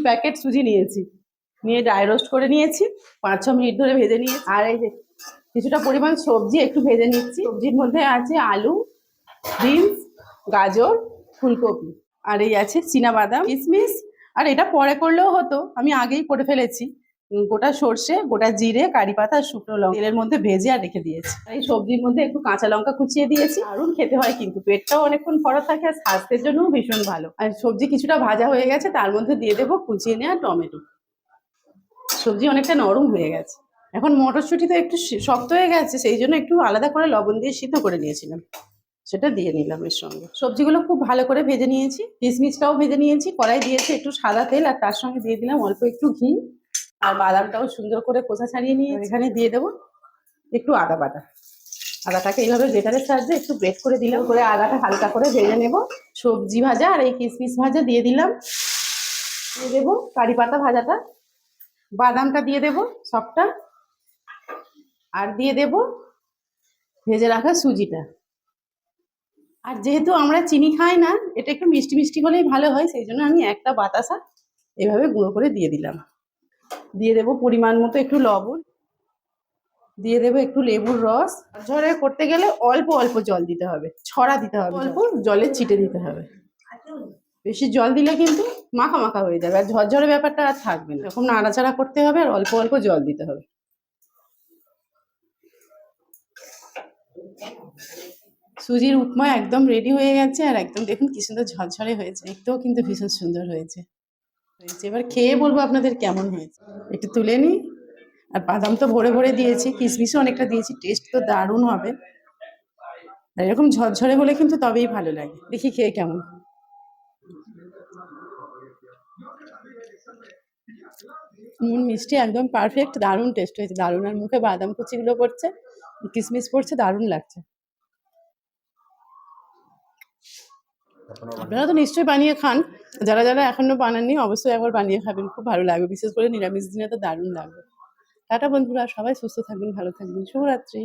Packet সুজি নিয়েছি, নিয়ে ড্রাই রোস্ট করে নিয়েছি, 5-6 মিনিট ধরে ভেজে নিয়েছি। আর এই যে কিছুটা পরিমাণ সবজি একটু ভেজে নিচ্ছি। সবজির মধ্যে আছে আলু, বিনস, গাজর, ফুলকপি, আর এই আছে চীনাবাদাম, কিশমিশ। আর এটা পরে করলেও হতো, আমি আগেই করে ফেলেছি। গোটা সর্ষে, গোটা জিরে, কারি পাতা আর শুকনো লঙ্কা তেলের মধ্যে ভেজে আর রেখে দিয়েছি। এই সবজির মধ্যে একটু কাঁচা লঙ্কা কুচিয়ে দিয়েছি। দারুণ খেতে হয় কিন্তু, পেটটাও অনেকক্ষণ ভরা থাকে আর স্বাস্থ্যের জন্যও ভীষণ ভালো। আর সবজি কিছুটা ভাজা হয়ে গেছে, তার মধ্যে দিয়ে দেবো কুচিয়ে নেওয়া টমেটো। সবজি অনেকটা নরম হয়ে গেছে। এখন মটরশুঁটি তো একটু শক্ত হয়ে গেছে, সেই জন্য একটু আলাদা করে লবণ দিয়ে সিদ্ধ করে নিয়েছিলাম, সেটা দিয়ে নিলাম এর সঙ্গে। সবজিগুলো খুব ভালো করে ভেজে নিয়েছি, কিশমিশটাও ভেজে নিয়েছি। কড়াই দিয়েছি একটু সাদা তেল, আর তার সঙ্গে দিয়ে দিলাম অল্প একটু ঘি। আর বাদামটাও সুন্দর করে খোসা ছাড়িয়ে নিয়ে এখানে দিয়ে দেবো একটু আদা বাটা। আদাটাকে এইভাবে গ্রেটারের সাহায্যে একটু ব্রেড করে দিলাম, করে আদাটা হালকা করে ভেজে নেব। সবজি ভাজা আর এই কিশমিশ ভাজা দিয়ে দিলাম। দিয়ে দেবো কারি পাতা ভাজাটা, বাদামটা দিয়ে দেবো সবটা, আর দিয়ে দেবো ভেজে রাখা সুজিটা। আর যেহেতু আমরা চিনি খাই না, এটা একটু মিষ্টি মিষ্টি হলেই ভালো হয়, সেই জন্য আমি একটা বাতাসা এভাবে গুঁড়ো করে দিয়ে দিলাম। দিয়ে দেবো পরিমাণ মতো একটু লবণ, দিয়ে দেবো একটু লেবুর রস। ঝরঝরে করতে গেলে অল্প অল্প জল দিতে হবে, ছড়া দিতে হবে, অল্প জলে ছিটে দিতে হবে। বেশি জল দিলে কিন্তু মাখা মাখা হয়ে যাবে, আর ঝরঝরে ব্যাপারটা আর থাকবে না। এরকম নাড়াচাড়া করতে হবে আর অল্প অল্প জল দিতে হবে। সুজির উপমা একদম রেডি হয়ে গেছে, আর একদম দেখুন কি সুন্দর ঝরঝরে হয়েছে, দেখতেও কিন্তু ভীষণ সুন্দর হয়েছে। এবার খেয়ে বলবো আপনাদের কেমন হয়েছে। একটু তুলে নিই। আর বাদাম তো ভরে ভরে দিয়েছি, কিশমিশও অনেকটা দিয়েছি, টেস্ট তো দারুণ হবে। আর এরকম ঝরঝরে হলে কিন্তু তবেই ভালো লাগে। দেখি খেয়ে কেমন। নুন মিষ্টি একদম পারফেক্ট, দারুণ টেস্ট হয়েছে, দারুণ। আর মুখে বাদাম কুচিগুলো পড়ছে, কিশমিশ পড়ছে, দারুণ লাগছে। আপনারা তো নিশ্চয়ই বানিয়ে খান, যারা যারা এখনো বানাননি অবশ্যই একবার বানিয়ে খাবেন, খুব ভালো লাগবে, বিশেষ করে নিরামিষ দিনে তো দারুণ লাগবে। টাটা বন্ধুরা, সবাই সুস্থ থাকবেন, ভালো থাকবেন, শুভরাত্রি।